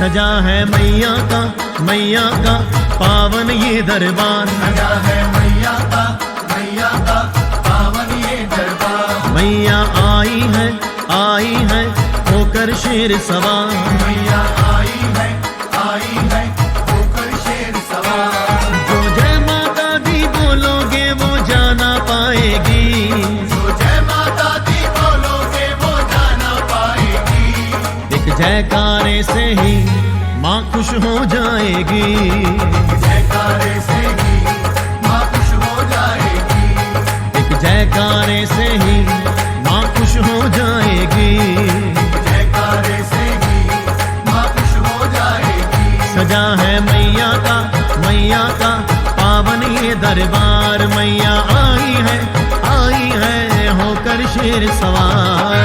सजा है मैया का पावन ये दरबार। सजा है मैया का पावन ये दरबार। मैया आई है होकर शेर सवार। मैया आई है होकर शेर सवार। जो जय माता दी बोलोगे वो जाना पाएगी। जो जय माता दी बोलोगे वो जाना पाएगी। एक जयकारे से ही माँ खुश हो जाएगी। जयकारे से ही माँ खुश हो जाएगी। एक जयकारे से ही माँ खुश हो जाएगी। जयकारे से ही माँ खुश हो जाएगी। सजा है मैया का पावन ये दरबार। मैया आई है होकर शेर सवार।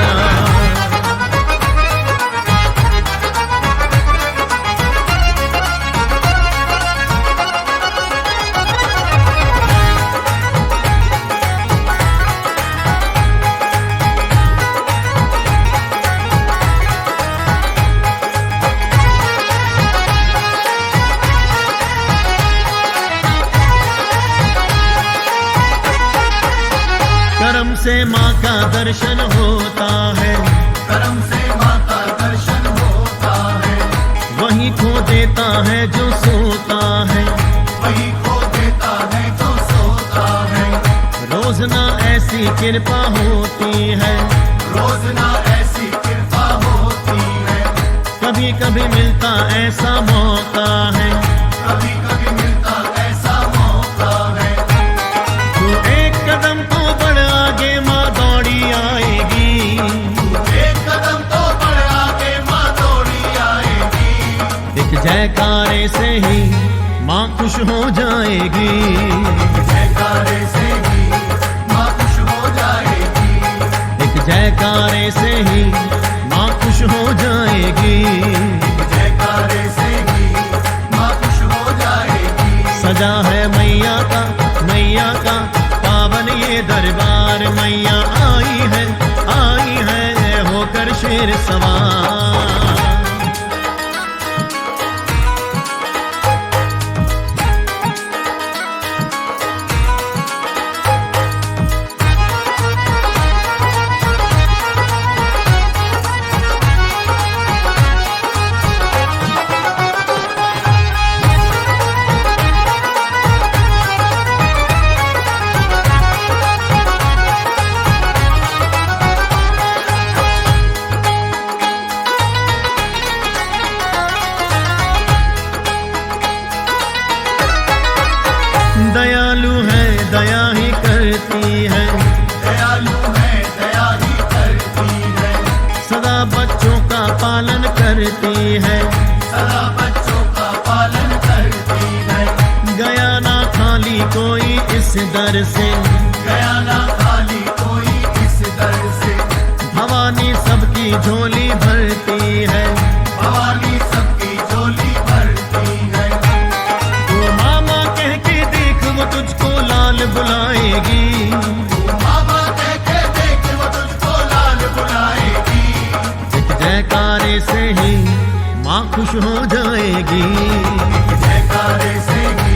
करम से माँ का दर्शन होता है। करम से माँ का दर्शन होता है। वही खो देता है जो सोता है। वही खो देता है जो सोता है। रोज ना ऐसी कृपा होती है। रोज ना ऐसी कृपा होती है। कभी कभी मिलता ऐसा मौका है। कभी कभी मिलता ऐसा मौका है। तू एक कदम तो बढ़ आगे माँ दौड़ी आएगी। एक कदम तो बढ़ आगे माँ दौड़ी आएगी। एक जयकारे से ही माँ खुश हो जाएगी। जयकारे से ही माँ खुश हो जाएगी। एक जयकारे से ही माँ खुश हो जाएगी। जयकारे से ही माँ खुश हो जाएगी। सजा है मैया का पावन ये दरबार। मैया आई है होकर शेर सवार। दयालु है दया ही करती है। दयालु है दया ही करती है। सदा बच्चों का पालन करती है। सदा बच्चों का पालन करती है। गया ना खाली कोई इस दर से। गया ना खाली कोई इस दर से। भवानी सबकी झोली भरती है। भवानी सबकी झोली भरती है। तू मामा कह के देख वो तुझको लाल बुलाएगी। मामा कह के देख वो तुझको लाल बुलाएगी। एक जयकारे से ही माँ खुश हो जाएगी। जयकारे से ही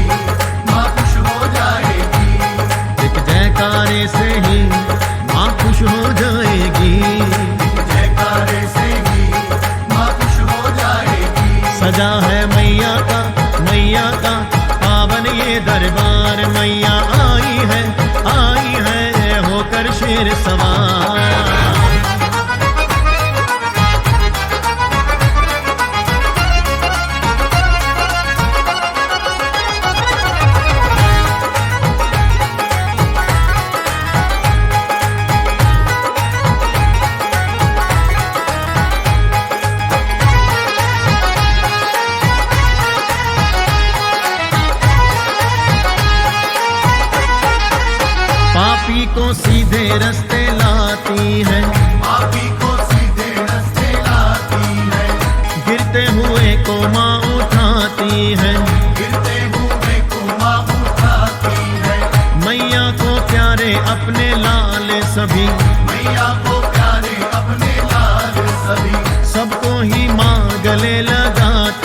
माँ खुश हो जाएगी। एक जयकारे से ही माँ खुश हो जाएगी। जयकारे से ही माँ खुश हो जाएगी। सजा है मैया का पावन ये दरबार। मैया आई है होकर शेर सवार। पापी को सीधे रास्ते लाती है। पापी को सीधे रास्ते लाती है। गिरते हुए को माँ उठाती है। गिरते हुए को माँ उठाती है। मैया को प्यारे अपने लाल सभी। मैया को प्यारे अपने लाल सभी। सबको ही माँ गले लगाती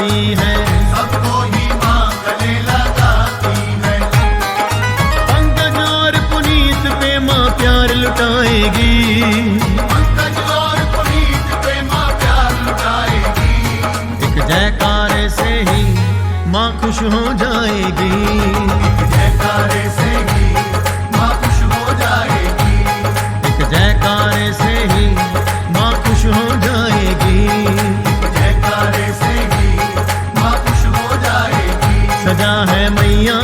जाएगी। पंकज और पुनीत पे माँ प्यार लुटाएगी। एक जयकारे से ही माँ खुश हो जाएगी। एक जयकारे से ही माँ खुश हो जाएगी। एक जयकारे से ही माँ खुश हो जाएगी। एक जयकारे से ही माँ खुश हो जाएगी। सजा है मैया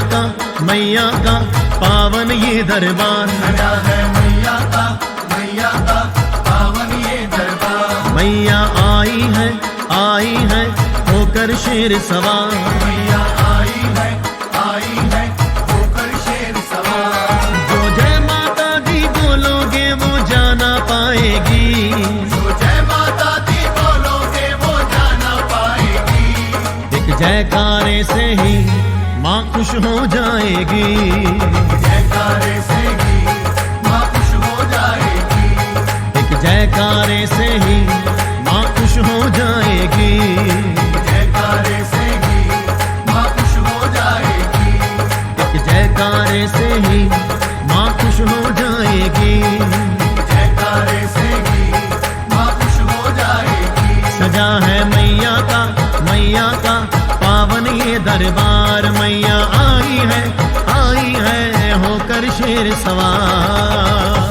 का पावन ये दरबार। सजा है मैया का पावन ये दरबार। मैया आई है होकर शेर सवार। मैया आई है होकर शेर सवार। जो जय माता दी बोलोगे वो जाना पाएगी। जो जय माता दी बोलोगे वो जाना पाएगी। एक जयकारे से ही माँ खुश हो जाएगी। जयकारे से ही माँ खुश हो जाएगी। एक जयकारे से ही माँ खुश हो जाएगी। जयकारे से ही माँ खुश हो जाएगी। एक जयकारे से ही माँ खुश हो जाएगी। जयकारे से ही माँ खुश हो जाएगी। सजा है मैया का पावन ये दरबार। मैया आई है होकर शेर सवार।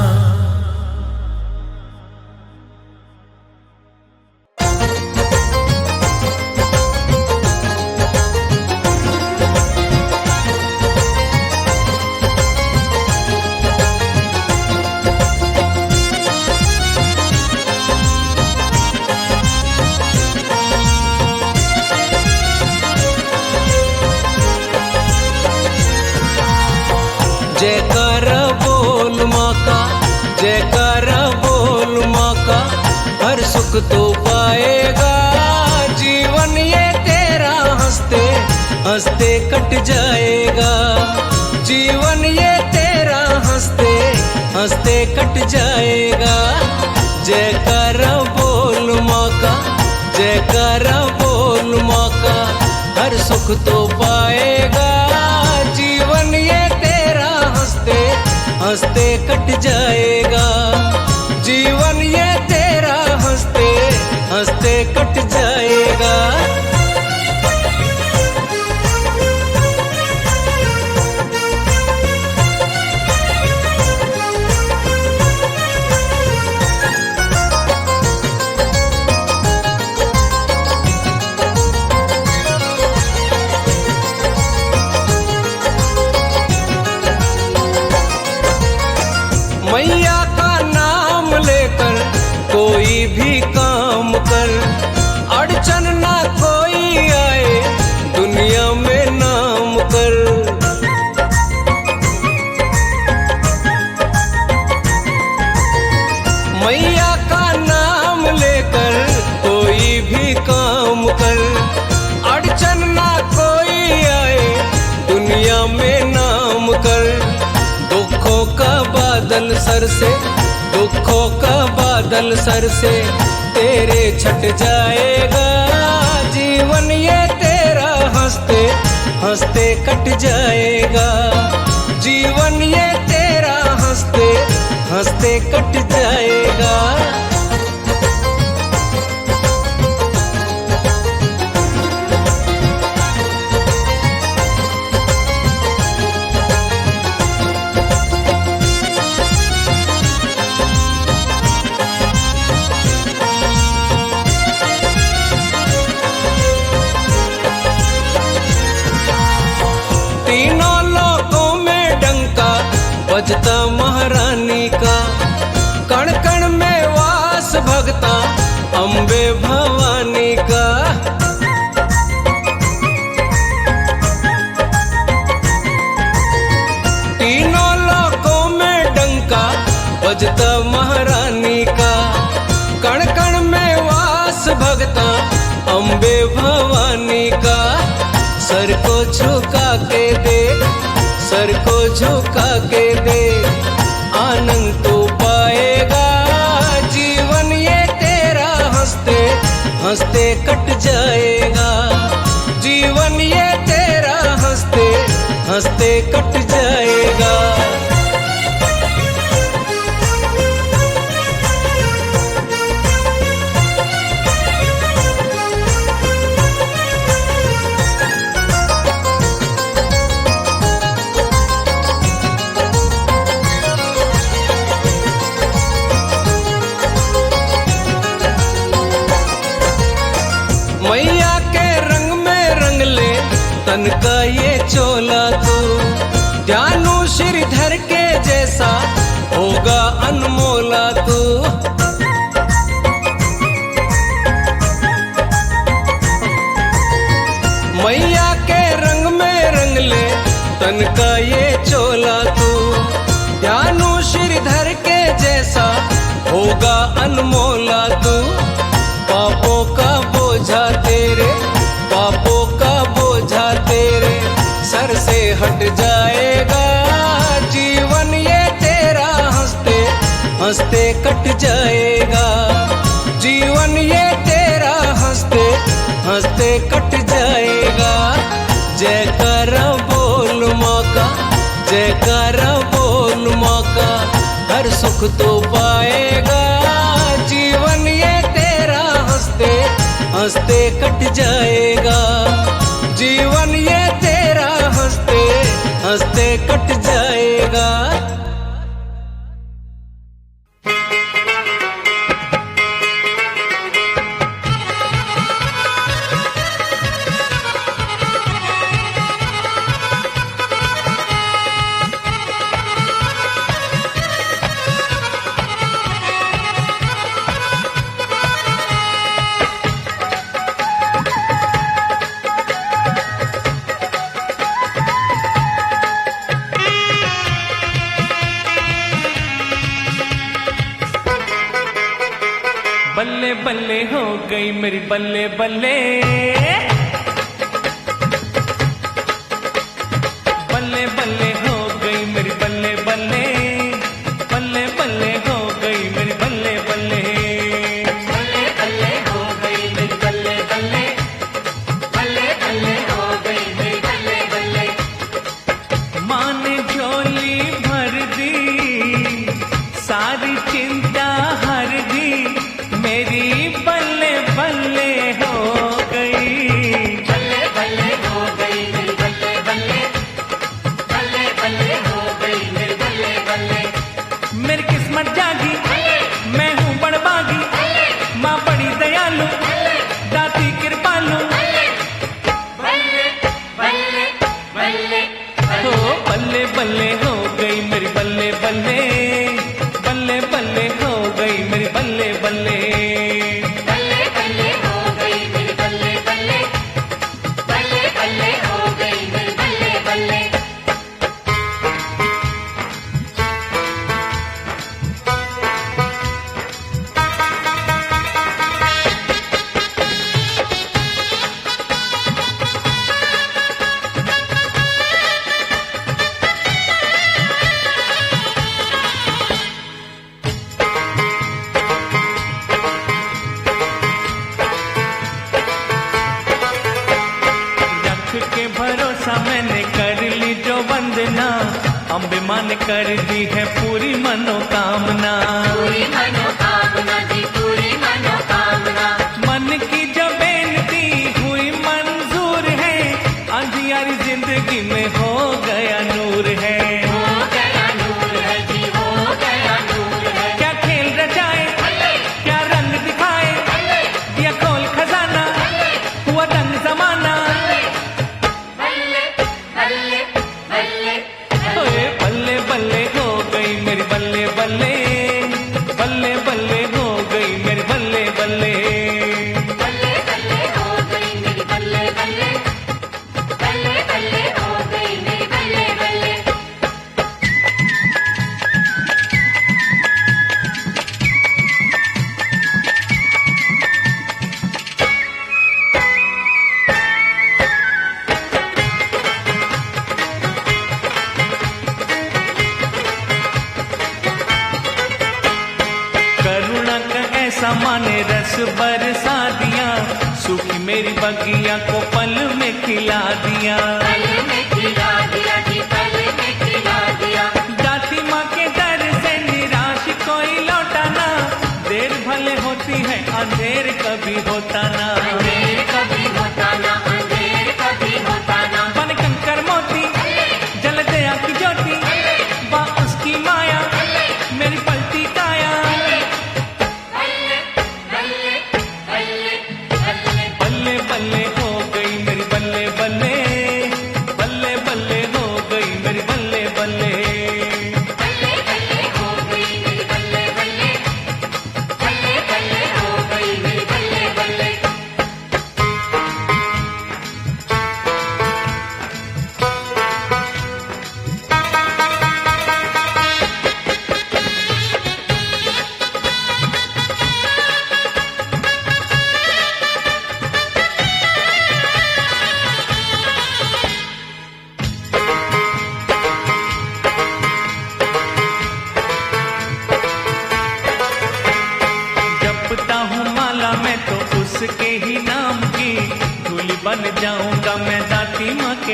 जयकारा बोल माँ का, जयकारा बोल माँ का, हर सुख तो पाएगा। जीवन ये तेरा हंसते हंसते कट जाएगा। जीवन ये तेरा हंसते हंसते कट जाएगा। जयकारा बोल माँ का, जयकारा बोल माँ का, हर सुख तो पाएगा। जीवन ये तेरा हंसते हंसते कट जाएगा। जीवन ये तेरा हंसते हंसते कट जाएगा। मैया का नाम लेकर कोई भी काम कर, अड़चन ना कोई आए दुनिया में नाम कर। मैया का नाम लेकर कोई भी काम कर, अड़चन ना कोई आए दुनिया में नाम कर। दुखों का बादल सर से, दुखों का बादल सर से तेरे छट जाएगा। जीवन ये तेरा हंसते हंसते कट जाएगा। जीवन ये तेरा हंसते हंसते कट जाएगा। तीनों लोकों में डंका बजता महारानी का, कण कण में वास भगता अम्बे भवानी का। तीनों लोकों में डंका बजता महारानी का, कण कण में वास भगता अम्बे भवानी का। सर को झुका के दे, सर को झुका के दे, आनंद तो पाएगा। जीवन ये तेरा हंसते हंसते कट जाएगा। जीवन ये तेरा हंसते हंसते कट जाएगा। तन का ये चोला तू। जानू श्रीधर के जैसा होगा अनमोला तू। मैया के रंग में रंग ले तन का ये चोला तू। जानू श्रीधर के जैसा होगा अनमोला तू। पापों का बोझा तेरे, पापों का बोझा तेरे सर से हट जाएगा। जीवन ये तेरा हंसते हंसते कट जाएगा। जीवन ये तेरा हंसते हंसते कट जाएगा। जयकारा बोल माँ का, जयकारा बोल माँ का, हर सुख तो पाएगा। जीवन ये तेरा हंसते हंसते कट जाएगा। जीवन ये तेरा हंसते हंसते कट जाएगा। बल्ले बल्ले हो गई मेरी बल्ले बल्ले। बल्ले बल्ले हो गई मेरी बल्ले बल्ले। बल्ले बल्ले हो गई मेरी बल्ले बल्ले। बल्ले बल्ले हो गई मेरी बल्ले बल्ले। बल्ले बल्ले हो गई मेरी बल्ले बल्ले। माँ ने झोली भर दी, सारी चिंता हर दी, मेरी बल्ले बल्ले हो गई। बल्ले बल्ले हो गई मेरी बल्ले बल्ले। बल्ले बल्ले हो गई मेरी बल्ले बल्ले। मेरी किस्मत जागी, मैं हूँ बड़बागी। माँ बड़ी दयालु, दाती कृपालु। बल्ले बल्ले बल्ले हो बल्ले बल्ले हो गई मेरी बल्ले बल्ले। बल्ले बल्ले हो गई मेरी बल्ले बल्ले। बल्ले बल्ले हो गई मेरी बल्ले बल्ले। बल्ले बल्ले हो गई मेरी बल्ले बल्ले। रख के भरोसा मैंने कर ली जो वंदना। अम्बे माँ ने कर दी है पूरी मनोकामना। पूरी मनोकामना जी, पूरी मनोकामना। मन की जो बेनती हुई मंजूर है। अंधियारी जिंदगी में हो गया नूर है। हो गया नूर है जी, हो गया नूर है। क्या खेल रचाए, क्या रंग दिखाए, दिया खोल खजाना, हुआ दंग जमाना। बल्ले बल्ले बल्ले ओए बल्ले बल्ले हो गई मेरी बल्ले बल्ले। बल्ले बल्ले हो गई मेरी बल्ले बल्ले। बल्ले बल्ले हो गई मेरी बल्ले बल्ले। बल्ले बल्ले हो गई मेरी बल्ले बल्ले। करुणा का ऐसा माने रस बरसा दिया। सूखी मेरी बगिया को पल में खिला दिया। पल में खिला दिया जी, पल में खिला दिया। दाती माँ के दर से निराश कोई लौटाना। देर भले होती है अंधेर कभी होता ना। अंधेर कभी होता ना, अंधेर कभी होता ना। बन कंकर मोती जल दया की ज्योति। बा उसकी माया मेरी पलती काया। बल्ले बल्ले बल्ले बल्ले। बल्ले बल्ले हो गई मेरी बल्ले बल्ले।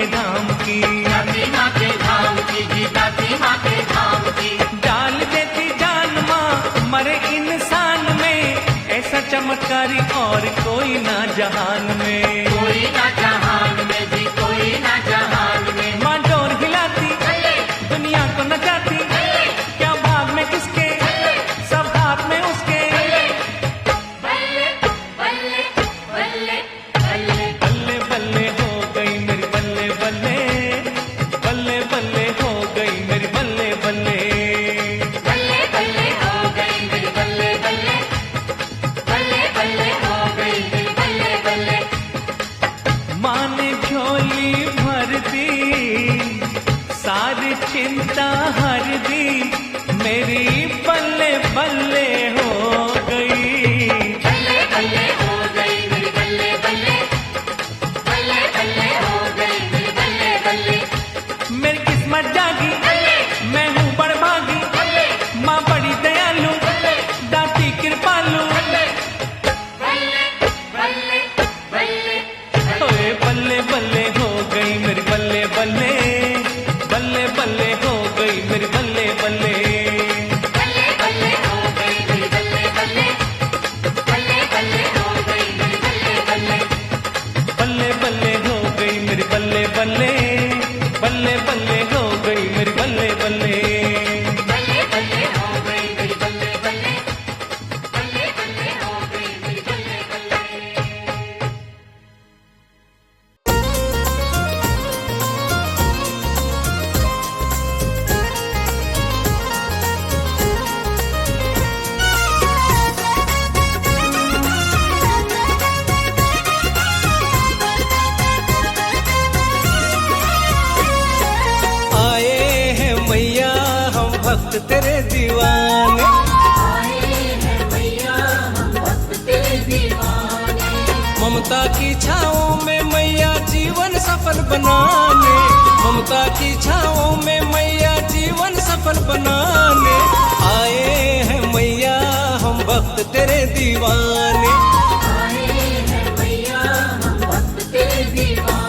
के धाम की, दाती माँ के धाम की जी, दाती माँ के धाम की। डाल देती जान माँ मरे इंसान में, ऐसा चमत्कारी और कोई ना जहान में, कोई ना जहान में जी, कोई ना जहान में। माँ डोर हिलाती दुनिया को नचाती, क्या भाग में किसके सब हाथ में उसके। बल्ले बल्ले बल्ले बल्ले बल्ले बल्ले हो गई मेरी बल्ले बल्ले, बल्ले बल्ले हो गई मेरी बल्ले बल्ले। बल्ले बल्ले हो गई मेरी बल्ले बल्ले, बल्ले बल्ले हो गई मेरी बल्ले बल्ले। माँ ने झोली भर दी, सारी चिंता हर दी, मेरी बल्ले बल्ले हो गई। बल्ले बल्ले हो गई मेरी बल्ले बल्ले, बल्ले बल्ले हो गई मेरी बल्ले बल्ले। मेरी किस्मत जागी, मैं हूँ बड़भागी, माँ बड़ी दयालु, दाती कृपालु। बल्ले बल्ले बल्ले ओए बल्ले बल्ले हो गई मेरी बल्ले बल्ले, बल्ले बल्ले हो गई मेरी बल्ले बल्ले। बल्ले बल्ले हो गई मेरी बल्ले बल्ले, बल्ले बल्ले हो गई मेरी बल्ले बल्ले। बल्ले बल्ले हो गई मेरी बल्ले बल्ले, बल्ले बल्ले हो गई मेरी बल्ले बल्ले। बल्ले बल्ले हो गई मेरी बल्ले बल्ले, बल्ले बल्ले हो गई मेरी बल्ले बल्ले। आए हैं मैया हम भक्त तेरे दीवाने, आए हैं मैया हम भक्त तेरे दीवाने। ममता की छाओं में मैया जीवन सफल बनाने, ममता की छाओं में मैया जीवन सफल बनाने। आए हैं मैया हम भक्त तेरे दीवाने। आए हैं मैया हम भक्त तेरे दीवाने।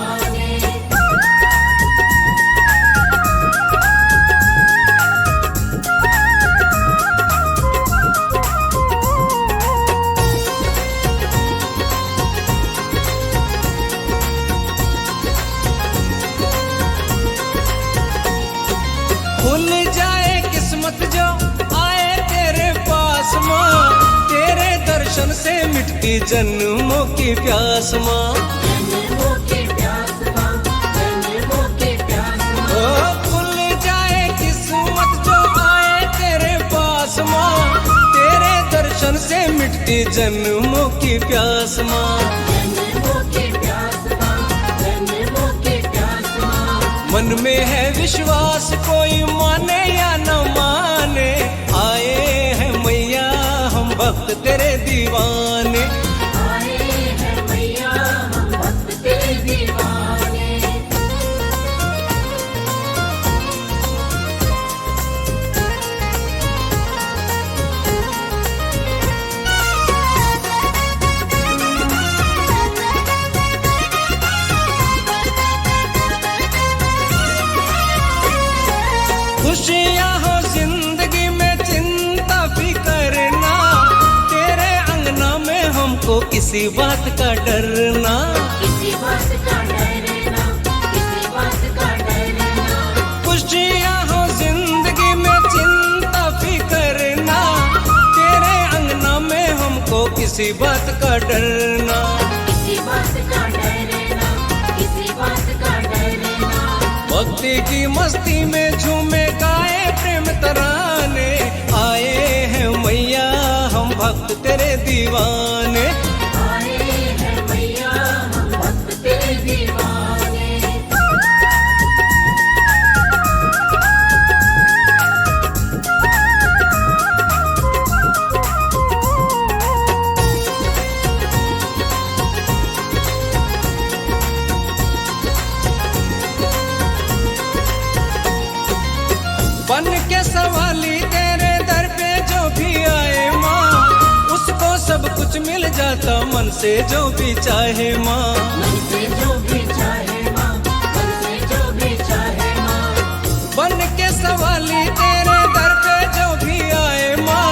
खुल जाए किस्मत जो आए तेरे पास माँ, तेरे दर्शन से मिटती जन्मों की प्यास माँ। जन्मों की प्यास माँ, जन्मों की प्यास माँ। ओ खुल जाए किस्मत जो आए तेरे पास माँ, तेरे दर्शन से मिटती जन्मों की प्यास माँ। जन्मों की प्यास माँ, जन्मों की प्यास माँ। मन में है विश्वास कोई माने या न माने, आए हैं मैया हम भक्त तेरे दीवाने। आए हैं मैया हम भक्त तेरे दीवाने। खुशियाँ हो जिंदगी में चिंता फिकर ना, तेरे अंगना में हमको किसी बात का डरना। किसी बात का डरना, किसी बात का डरना। खुशियाँ हो जिंदगी में चिंता फिकर ना, तेरे अंगना में हमको किसी बात का डरना। किसी बात का डरना, किसी बात का डरना। भक्ति की मस्ती में झूमे गाए प्रेम तराने, आए हैं मैया हम भक्त तेरे दीवाने। आए हैं मैया हम भक्त तेरे दीवाने। बन के सवाली तेरे दर पे जो भी आए माँ, उसको सब कुछ मिल जाता मन से जो भी चाहे माँ। मन से जो भी चाहे माँ, मन से वाली तेरे दर पे जो भी आए माँ,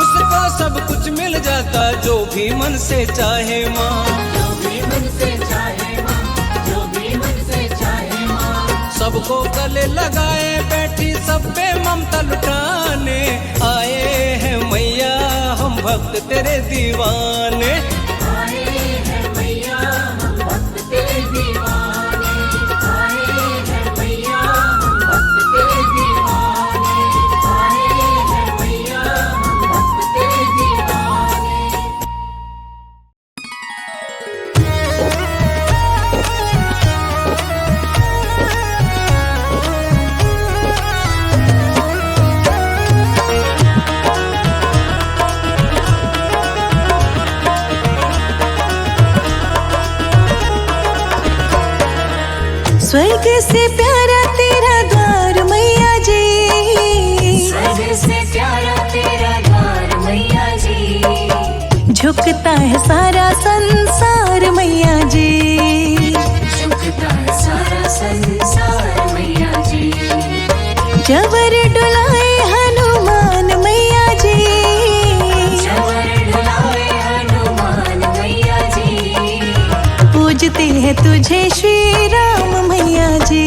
उसको सब कुछ मिल जाता जो भी मन से चाहे माँ। जो भी मन से चाहे माँ, जो भी मन से चाहे माँ। सबको गले लगाए बैठी सब पे ममता लुटाने, आए हैं मैया हम भक्त तेरे दीवाने। आए हैं मैया हम भक्त तेरे दीवाने, आए हैं मैया हम भक्त तेरे दीवाने, आए हैं मैया हम भक्त तेरे दीवाने। स्वर्ग से प्यारा तेरा द्वार मैया जी, स्वर्ग से प्यारा तेरा द्वार मैया जी। झुकता है सारा संसार मैया जी, झुकता है सारा संसार मैया जी। जबर डुलाए हनुमान मैया जी, जबर डुलाए हनुमान मैया जी। पूजते हैं तुझे श्री राम मैया जी,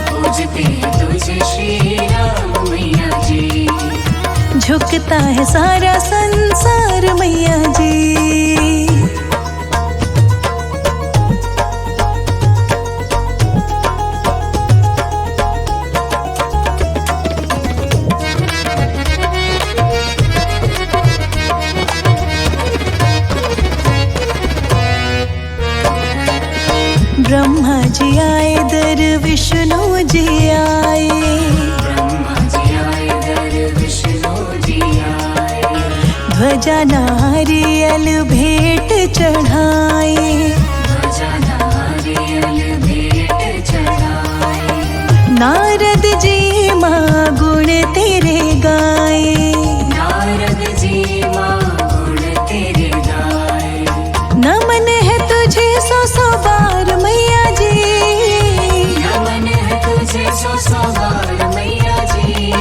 पूजते हैं तुझे श्री राम मैया जी। झुकता है सारा संसार मैया जी। ब्रह्मा जी आए दर विष्णु जी आए, ब्रह्मा जी आए दर विष्णु जी आए। ध्वजा नारियल भेंट चढ़ाए, ध्वजा नारियल भेंट चढ़ाए। नारद जी माँ गुण तेरे गाए, नारद जी माँ गुण तेरे गाए। नमन है तुझे सौ बार मैया जी, नमन है तुझे सौ बार मैया जी।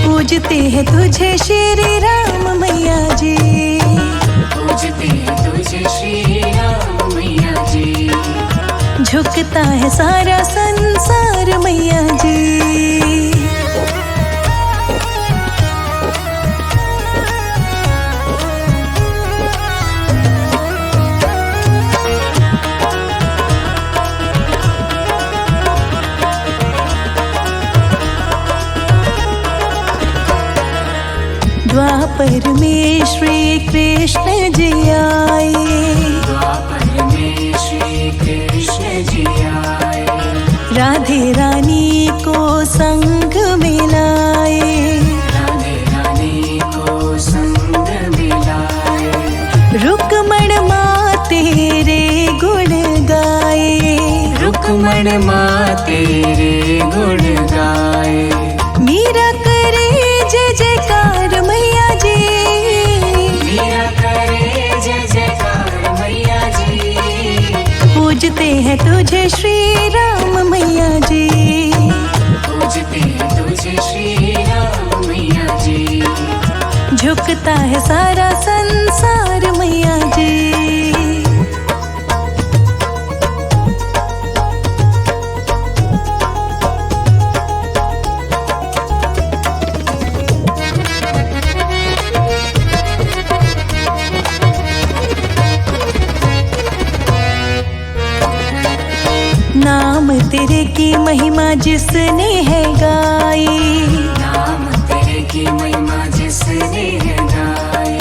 पूजते हैं तुझे श्री राम मैया जी, पूजते हैं तुझे श्री राम मैया जी। झुकता है सारा संसार मैया जी। द्वापर में श्री कृष्ण जी आए, द्वापर में श्री कृष्ण जी आए। राधे रानी को संग मिलाए, राधे रानी को संग मिलाए। रुक्मण माँ तेरे गुण गाए, रुक्मण माँ तेरे गुण गाए। मीरा करे जय जयकार मैया जी, मीरा करे जय जयकार मैया जी। पूजते हैं तुझे श्री राम मैया जी, पूजते हैं तुझे श्री राम मैया जी। झुकता है सारा संसार मैया जी। नाम तेरे की महिमा जिसने है गाई, नाम तेरे की महिमा जिसने है गाई।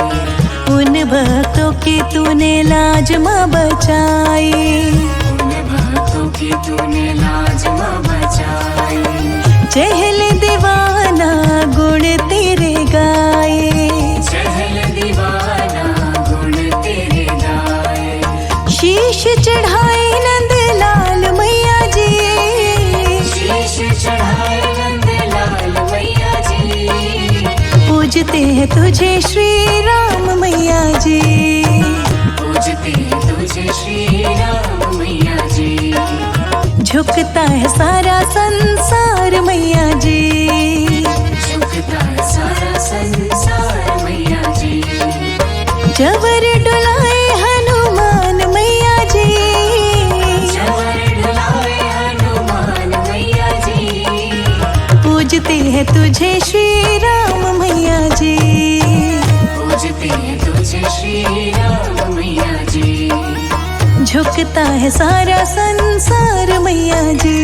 उन भक्तों की तूने लाज माँ बचाई, उन भक्तों की तूने लाज माँ बचाई। चहल दीवाना गुण तेरे गाए, चहल दीवाना गुण तेरे गाए। शीश चढ़ाए नंद लाल मैया जी, शीश चढ़ाए नंद लाल मैया जी। पूजते हैं तुझे श्री राम मैया जी, पूजते हैं तुझे श्री राम मैया जी। झुकता है सारा संसार मैया जी। झुकता है सारा संसार मैया जी। जबर डुलाए हनुमान मैया जी। जबर डुलाए हनुमान मैया जी। पूजते हैं तुझे श्री राम मैया जी। पूजते हैं तुझे श्री राम मैया जी। झुकता है सारा संसार मैया जी।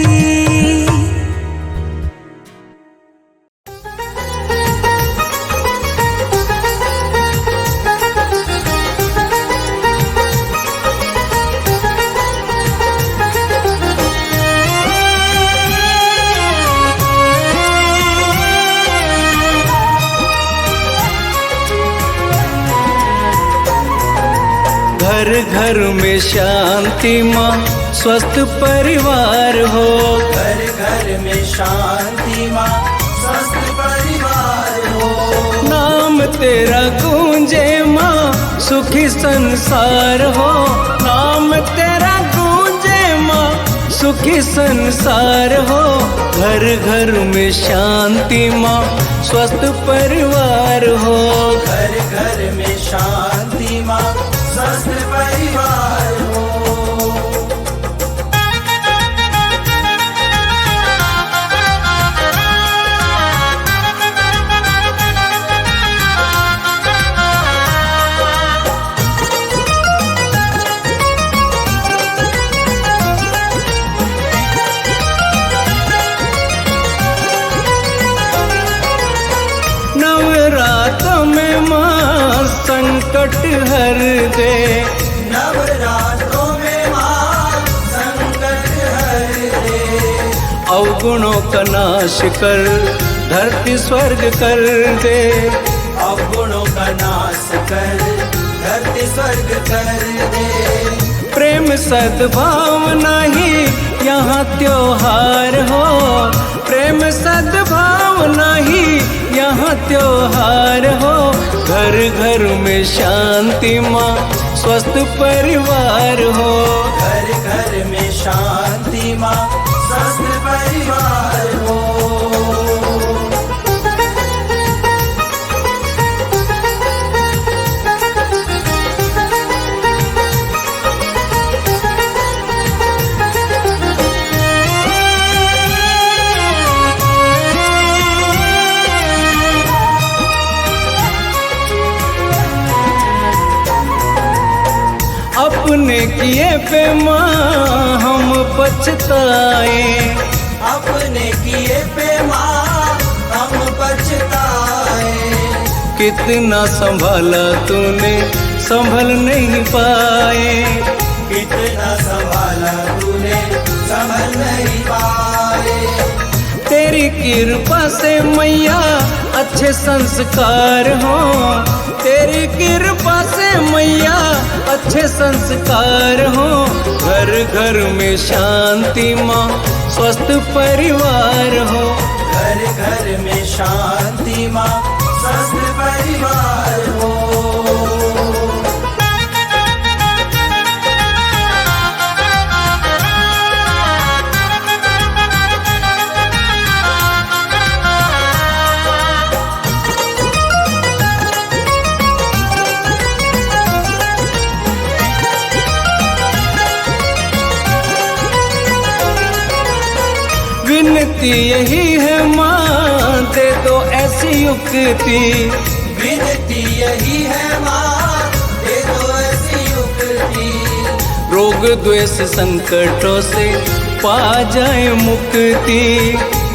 घर घर में शांति माँ स्वस्थ परिवार हो। घर घर में शांति माँ स्वस्थ परिवार हो। नाम तेरा गूंजे माँ सुखी संसार हो। नाम तेरा गूंजे माँ सुखी संसार हो। घर घर में शांति माँ स्वस्थ परिवार हो। घर घर में शांति माँ स्वस्थ परिवार हो। नवरात्र में माँ संकट हर दे। नवरात्रों में माँ संकट हर दे। अवगुणों का नाश कर धरती स्वर्ग कर दे। अवगुणों का नाश कर धरती स्वर्ग कर दे। प्रेम सद्भावना ही यहाँ त्योहार हो। प्रेम सद्भावना ही यहाँ त्योहार हो। घर घर में शांति माँ स्वस्थ परिवार हो। घर घर में शांति माँ स्वस्थ परिवार हो। अपने किए पे माँ हम पछताए। अपने किए पे माँ हम पछताए। कितना संभाला तूने संभल नहीं पाए। कितना संभाला तूने संभल नहीं पाए। तेरी कृपा से मैया अच्छे संस्कार हो। तेरी कृपा से मैया अच्छे संस्कार हो। घर घर में शांति माँ स्वस्थ परिवार हो। घर घर में शांति माँ स्वस्थ परिवार हो। विनती यही है माँ दे दो ऐसी युक्ति। विनती यही है माँ दे दो ऐसी युक्ति। रोग द्वेष संकटों से पा जाए मुक्ति।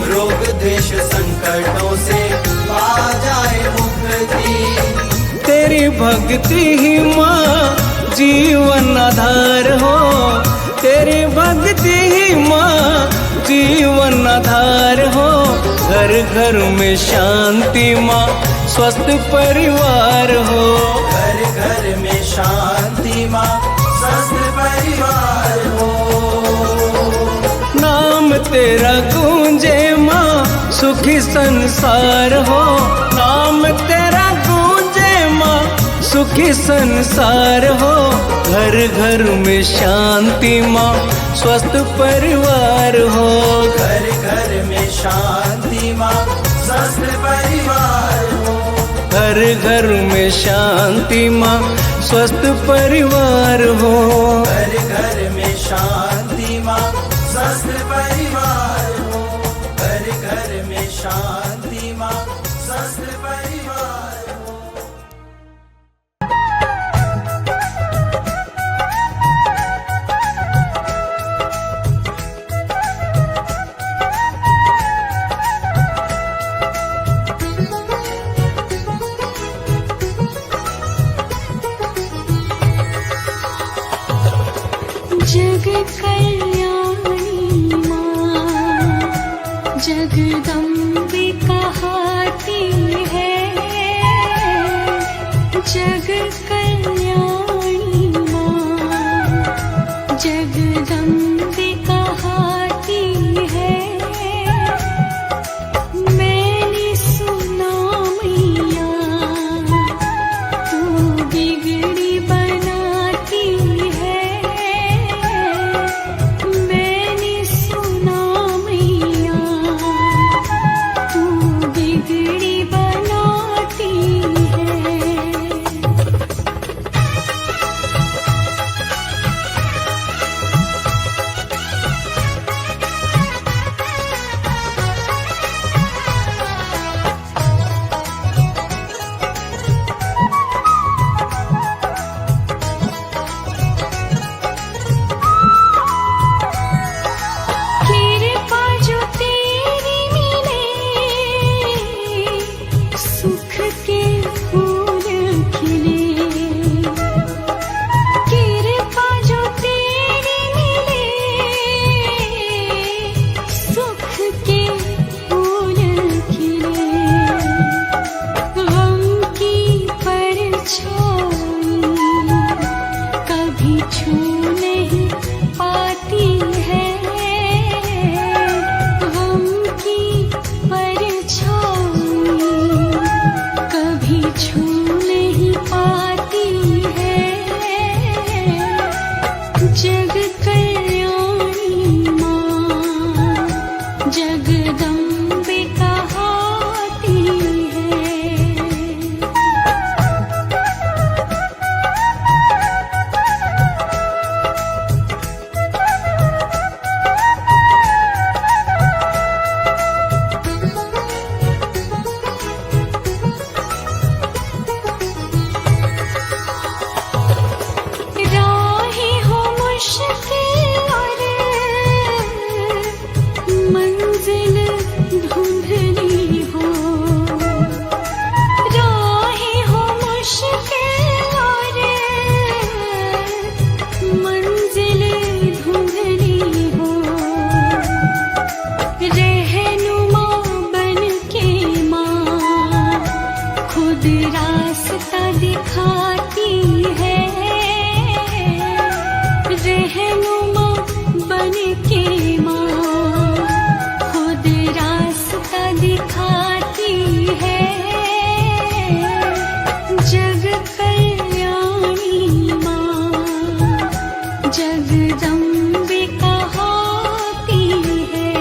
रोग द्वेष संकटों से पा जाए मुक्ति। तेरी भक्ति ही माँ जीवन आधार हो। तेरी भक्ति ही माँ जीवन आधार हो। घर घर में शांति माँ स्वस्थ परिवार हो। घर घर में शांति माँ स्वस्थ परिवार हो। नाम तेरा गूंजे माँ सुखी संसार हो। नाम तेरा गूंजे माँ सुखी के संसार हो। घर घर में शांति माँ स्वस्थ परिवार हो। घर घर में शांति माँ स्वस्थ परिवार हो। घर घर में शांति माँ स्वस्थ परिवार हो। घर घर में शांति माँ स्वस्थ परिवार हो। घर घर में शांति माँ स्वस्थ परिवार हो। जग कल्याणी माँ जगदम्बे कहाती है। जग कल्याणी माँ जगदम्बे कहाती है। मैंने सुना मैया तू बिगड़ी बनाती है। मैंने सुना मैया तू बिगड़ी बनाती है। कृपा जो तेरी मिले सुख के फूल खिले। कृपा जो तेरी मिले सुख के फूल खिले। गम की परछाई कभी छू नहीं पाती है। गम की परछाई कभी छू नहीं पाती है। जग कल्याणी माँ जगदम्बे कहाती है। राहें हो मुश्किल और मंजिल धुंधली हो। राहें हो मुश्किल और मंजिल धुंधली हो। रहनुमा बन के माँ खुद रास्ता दिखाती है। रहनुमा बन के माँ खुद रास्ता दिखाती है। जग कल्याणी माँ जगदम्बे कहाती है।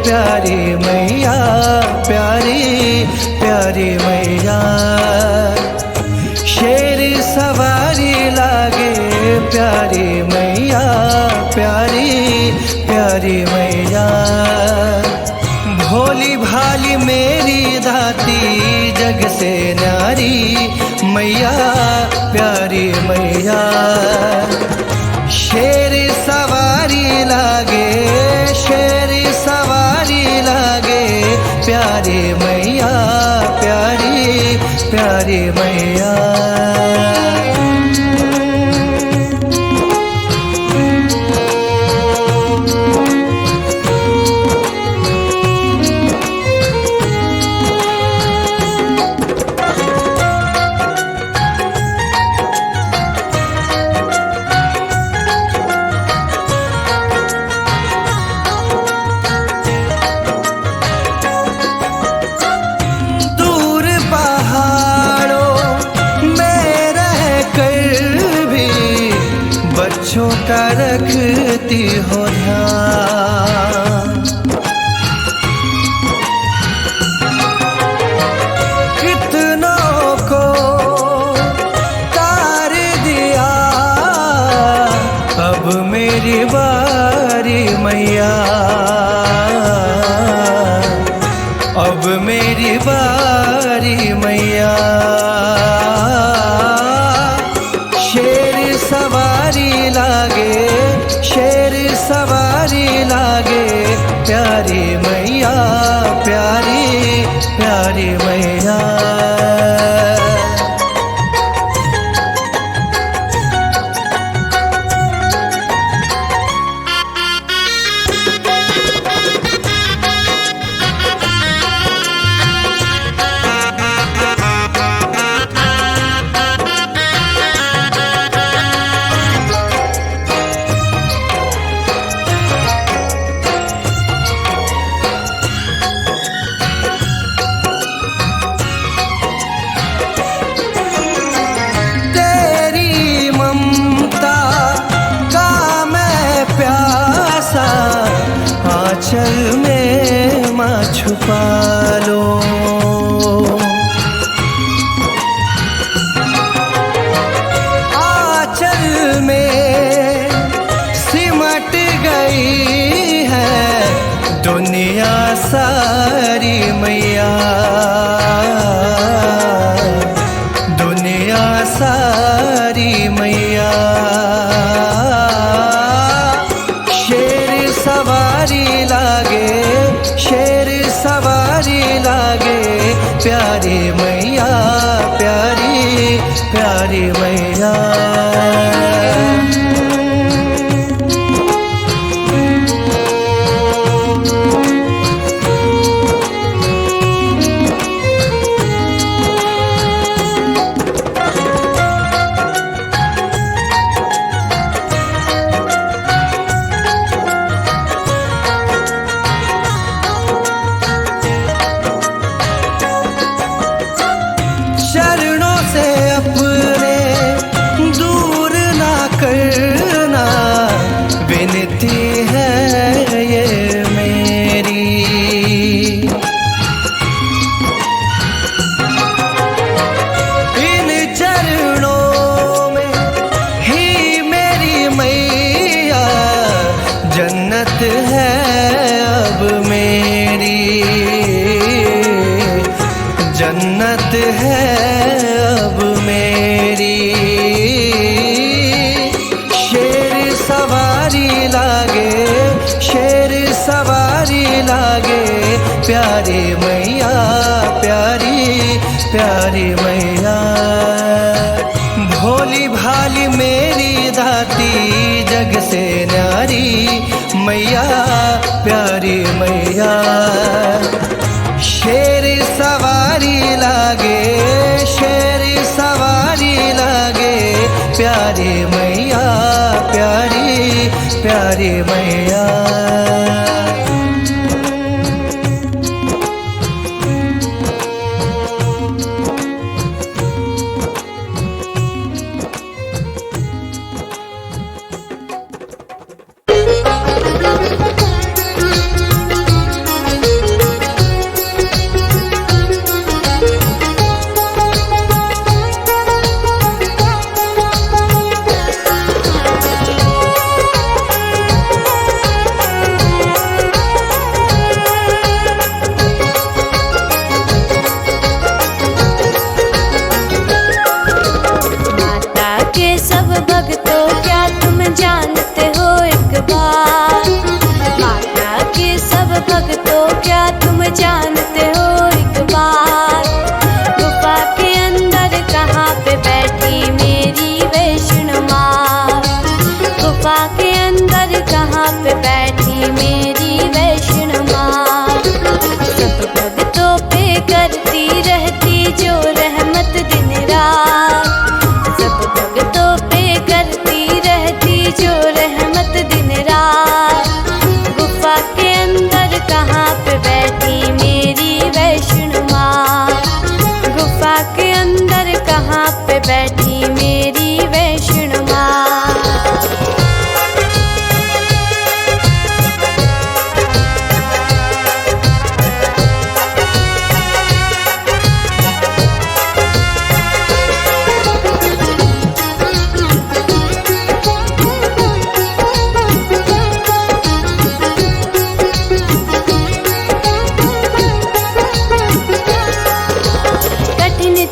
प्यारी मैया, प्यारी प्यारी मैया। शेर सवारी लागे प्यारी मैया, प्यारी प्यारी मैया। भोली भाली मेरी दाती जग से न्यारी मैया, प्यारी मैया। शेर सवारी लागे, शेर सवारी लागे प्यारी मैया, प्यारी प्यारी मैया। बच्चों का रखती हो ध्यान, कितनों को तार दिया, अब मेरी बारी मैया, अब मेरी बारी मैया। शेर सवारी लागे, शेर सवारी लागे प्यारी मैया, प्यारी प्यारी मैया। आंचल में माँ छुपा लो, आंचल में सिमट गई है दुनिया सारी मैया, दुनिया सारी मैया। शेर सवारी लागे, शेर सवारी लागे प्यारी मैया, प्यारी प्यारी मैया। चरणों से अपने दूर ना करना, विनती है ये मेरी। इन चरणों में ही मेरी मैया जन्नत है अब मेरी, जन्नत है अब मेरी। शेर सवारी लागे, शेर सवारी लागे प्यारी मैया, प्यारी प्यारी मैया। भोली भाली मेरी दाती जग से न्यारी मैया, प्यारी मैया। शेर सवारी लागे, शेर सवारी लागे प्यारी मैया, प्यारी प्यारी मैया। भक्तों क्या तुम जानते हो एक बात, गुफा के अंदर कहाँ पे बैठी मेरी वैष्णो माँ, गुफा के अंदर कहाँ पे बैठी मेरी वैष्णो माँ। सब भक्तों पे करती रहती जो रहमत दिन रात, सब भक्तों पे करती रहती जो रहमत दिन रात। गुफा के अंदर कहाँ पे बैठी मेरी वैष्णो माँ, गुफा के अंदर कहाँ पे बैठी मेरी वैष्णो माँ।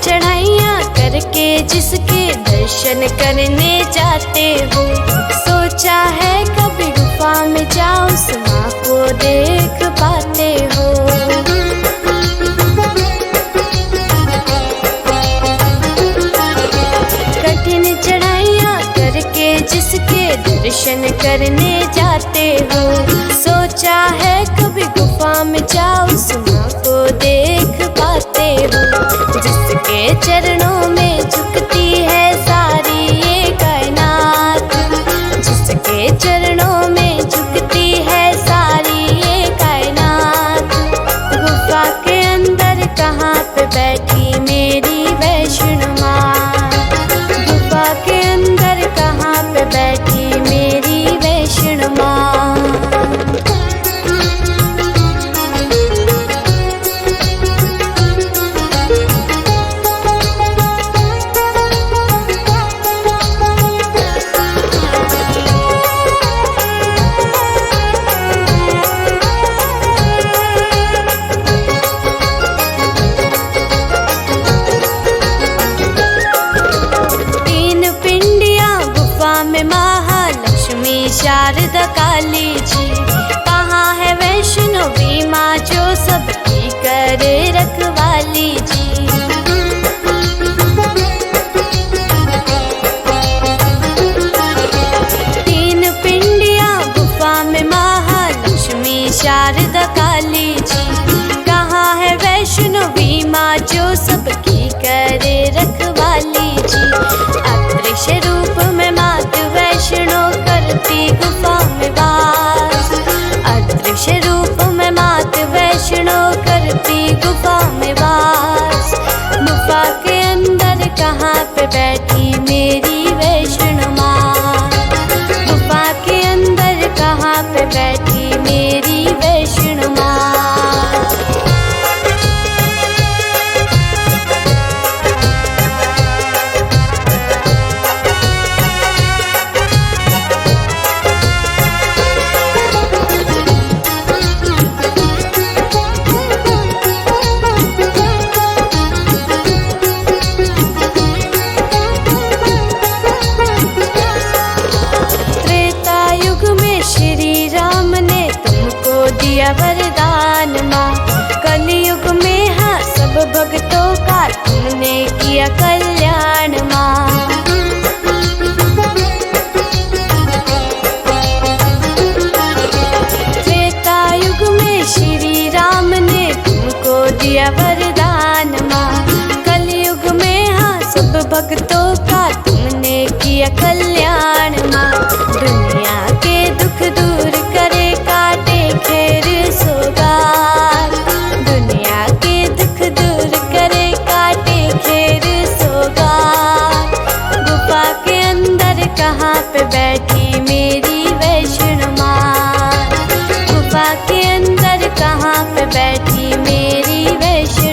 चढ़ाइयाँ करके जिसके दर्शन करने जाते हो, सोचा है कभी गुफा में जाओ उस माँ को देख पाते हो। कठिन चढ़ाइयाँ करके जिसके दर्शन करने जाते हो, सोचा है कभी गुफा में जाओ उस माँ को देख पाते हो। जिसके चरणों में झुकती है सारी ये कायनात, जिसके चरणों में झुकती है सारी ये कायनात। गुफा के अंदर कहाँ पे बैठी मेरी वैष्णो माँ, गुफा के अंदर कहाँ पे बैठी मेरी वैष्णो माँ। शारदा काली जी कहाँ है वैष्णवी माँ जो सबकी करे रखवाली जी। तीन पिंडियाँ गुफा में महालक्ष्मी शारदा काली जी, कहाँ है वैष्णवी माँ जो सबकी करे रखवाली जी। अदृश्य रूप में मात वैष्णो करती गुफा में वास, अदृश्य रूप में मात वैष्णो करती गुफा में वास। गुफा के अंदर कहाँ पे बैठी मेरी वैष्णो माँ, गुफा के अंदर कहाँ पे बैठी मेरी वैष्णो माँ। दिया वरदान माँ, कलयुग में हाँ सब भक्तों का तुमने किया कल्याण माँ। त्रेता युग में श्री राम ने तुमको दिया वरदान माँ, कलयुग में हाँ सब भक्तों का तुमने किया कल्याण माँ। दुनिया के दुख दूर करे काटे खेर सोगार, दुनिया के दुख दूर करे काटे खेर सोगार। गुफा के अंदर कहाँ पे बैठी मेरी वैष्णो माँ, गुफा के अंदर कहाँ पे बैठी मेरी वैष्णो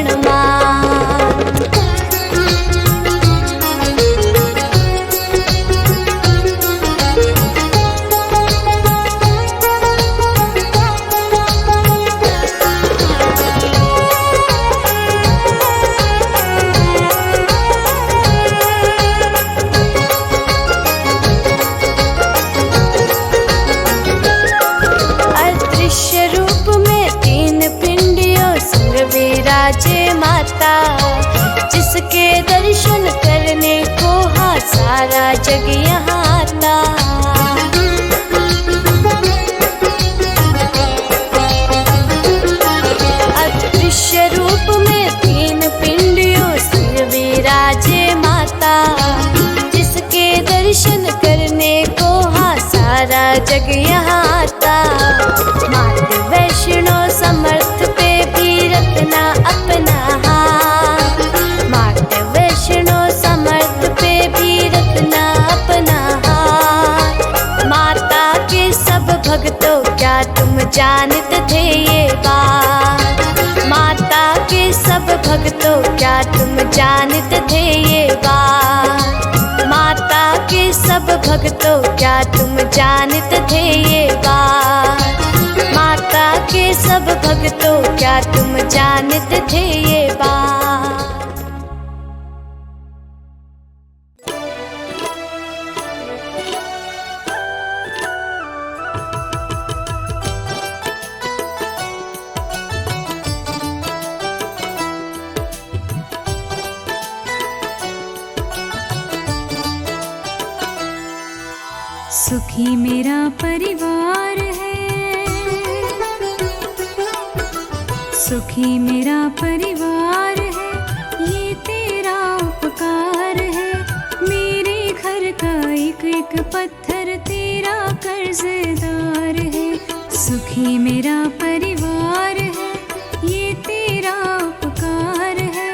जानते थे ये बात। माता के सब भक्तों क्या तुम जानते थे ये बात। माता के सब भक्तों क्या तुम जानते थे ये बात। माता के सब भक्तों क्या तुम जानते थे ये बात। सुखी मेरा परिवार है, सुखी मेरा परिवार है, ये तेरा उपकार है। मेरे घर का एक एक पत्थर तेरा कर्जदार है। सुखी मेरा परिवार है, ये तेरा उपकार है।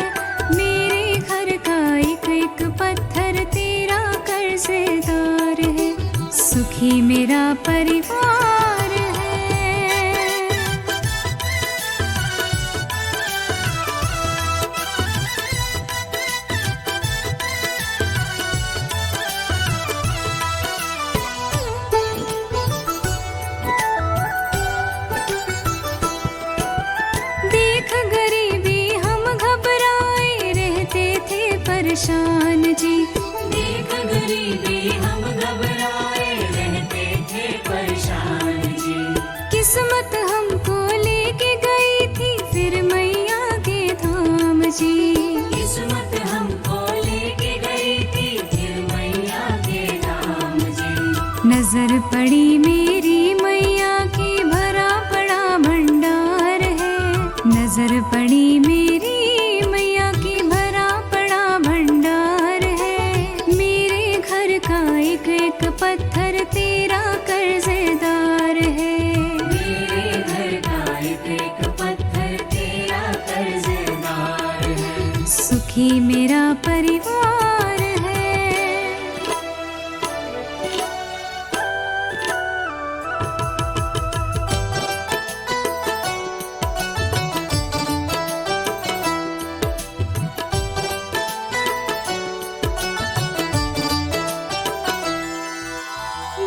मेरे घर का एक एक पत्थर तेरा कर्जदार है। सुखी मेरा परिवार है। देख गरीबी हम घबराए रहते थे परेशान जी। देख गरीबी हम घबराए रहते थे परेशान जी। किस्मत हमको लेके गई थी फिर मैया के धाम जी। किस्मत हमको लेके गई थी फिर मैया के धाम जी। नजर पड़ी मेरी मैया की भरा पड़ा भंडार है। नजर पड़ी मेरी मैया की भरा पड़ा भंडार है। मेरे घर का एक एक पत्थर तेरा कर्जदार है। मेरे घर का एक एक पत्थर तेरा कर्जदार है। सुखी मेरा परिवार है।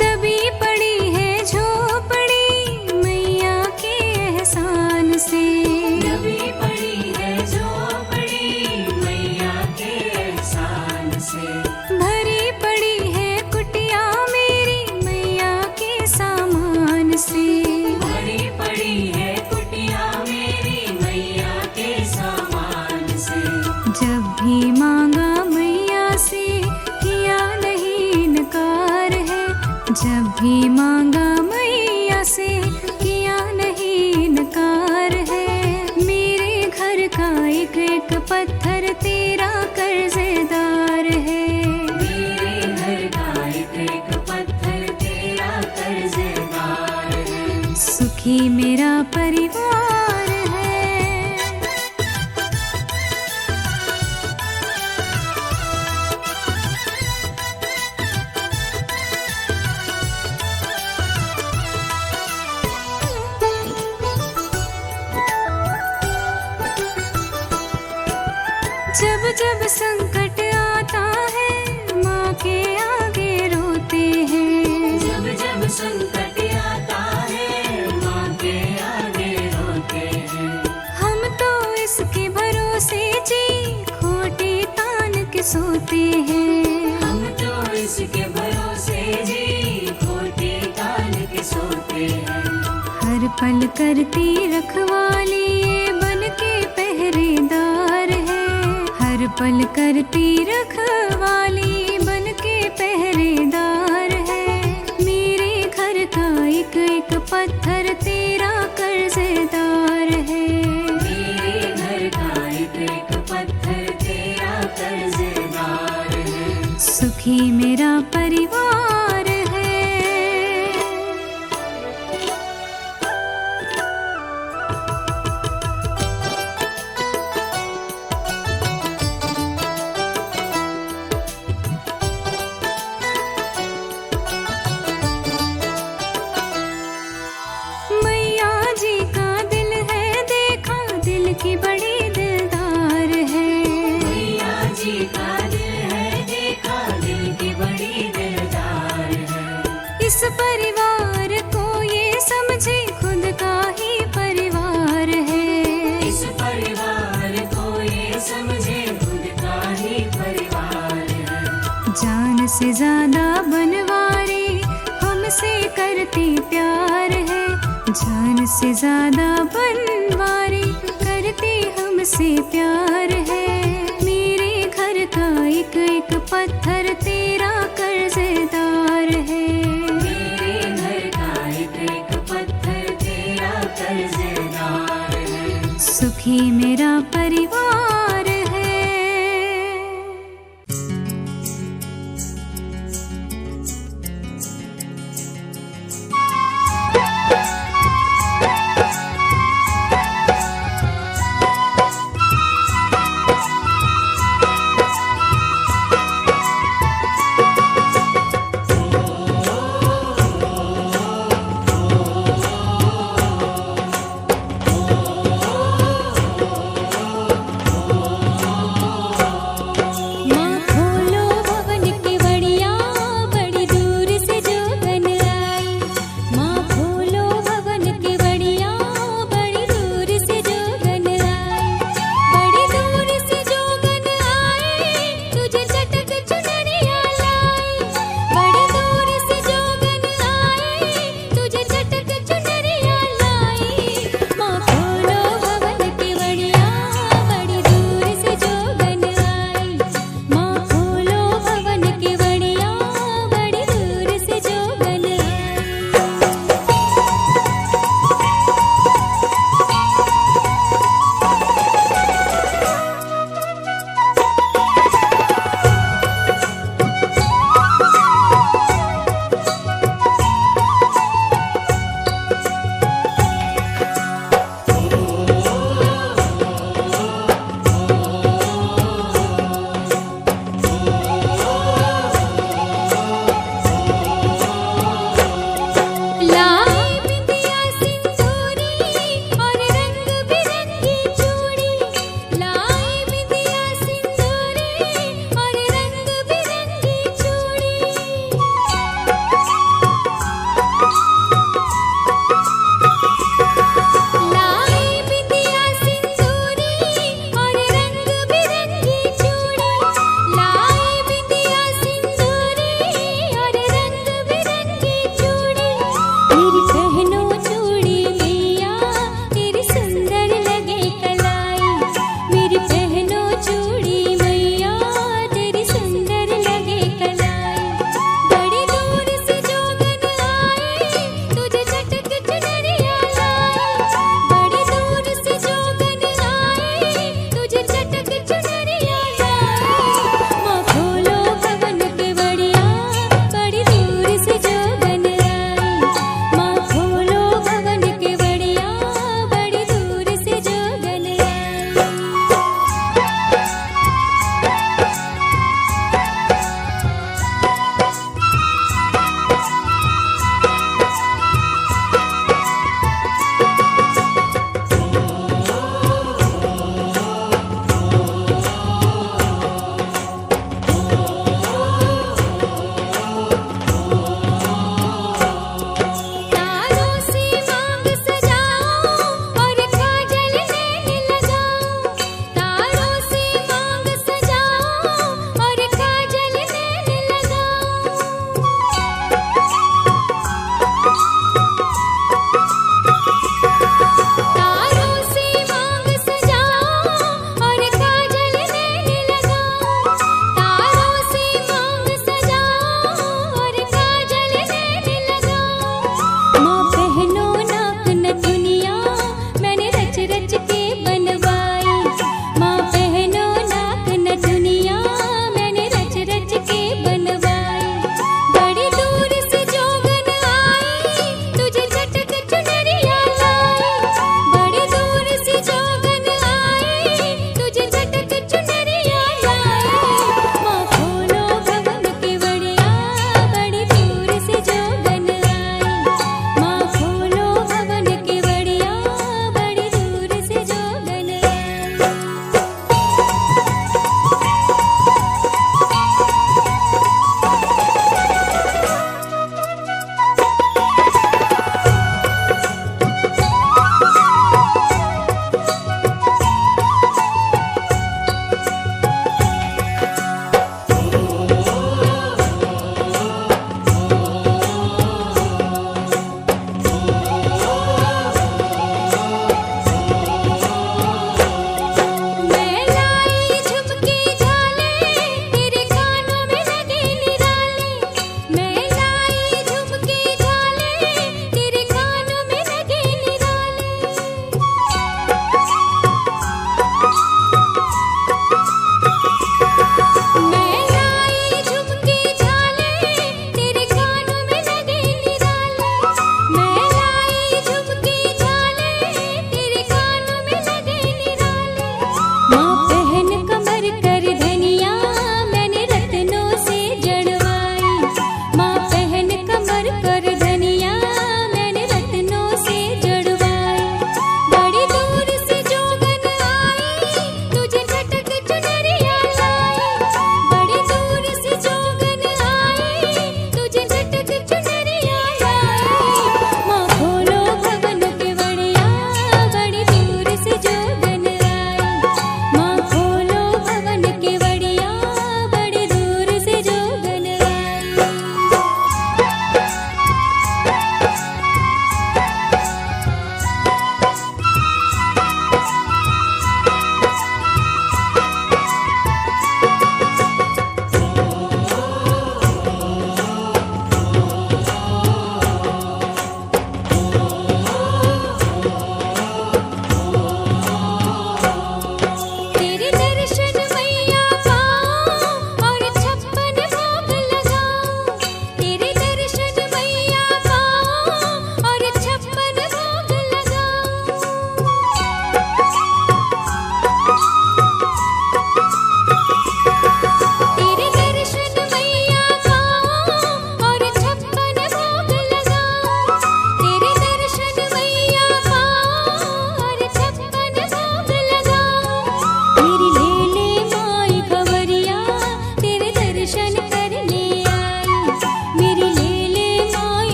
दबी पड़ी है झोपड़ी मैया के एहसान से। दबी पड़ी है झोपड़ी मैया के एहसान से। भरी पड़ी है कुटिया मेरी मैया के सामान से। भरी पड़ी है कुटिया मेरी मैया के सामान से। जब भी मांगा मैया से किया नहीं इनकार है। जब भी मांगा मैया से किया नहीं इनकार है। मेरे घर का एक एक पत्थर तेरा कर्जदार है। मेरे घर का एक एक पत्थर तेरा कर्जदार है। सुखी मेरा परिवार है। जब जब संकट आता है माँ के आगे रोते हैं। जब जब संकट आता है माँ के आगे रोते हैं। हम तो इसके भरोसे जी खोटी तान के सोते हैं। हम तो इसके भरोसे जी खोटी तान के सोते हैं। हर पल करती रखवाली ये बन के पहरेदार है। हर पल करती रखवाली बन के पहरेदार है। मेरे घर का एक एक पत्थर तेरा कर्जदार है। मेरे घर का एक एक पत्थर तेरा कर्जदार है। सुखी मेरा परिवार है। से ज्यादा बनवारी हमसे करती प्यार है, जान से ज्यादा बनवारी करती हमसे प्यार है। मेरे घर का एक एक पत्थर तेरा कर्जदार है, मेरे घर का एक एक पत्थर तेरा कर्जदार है। सुखी मेरा परिवार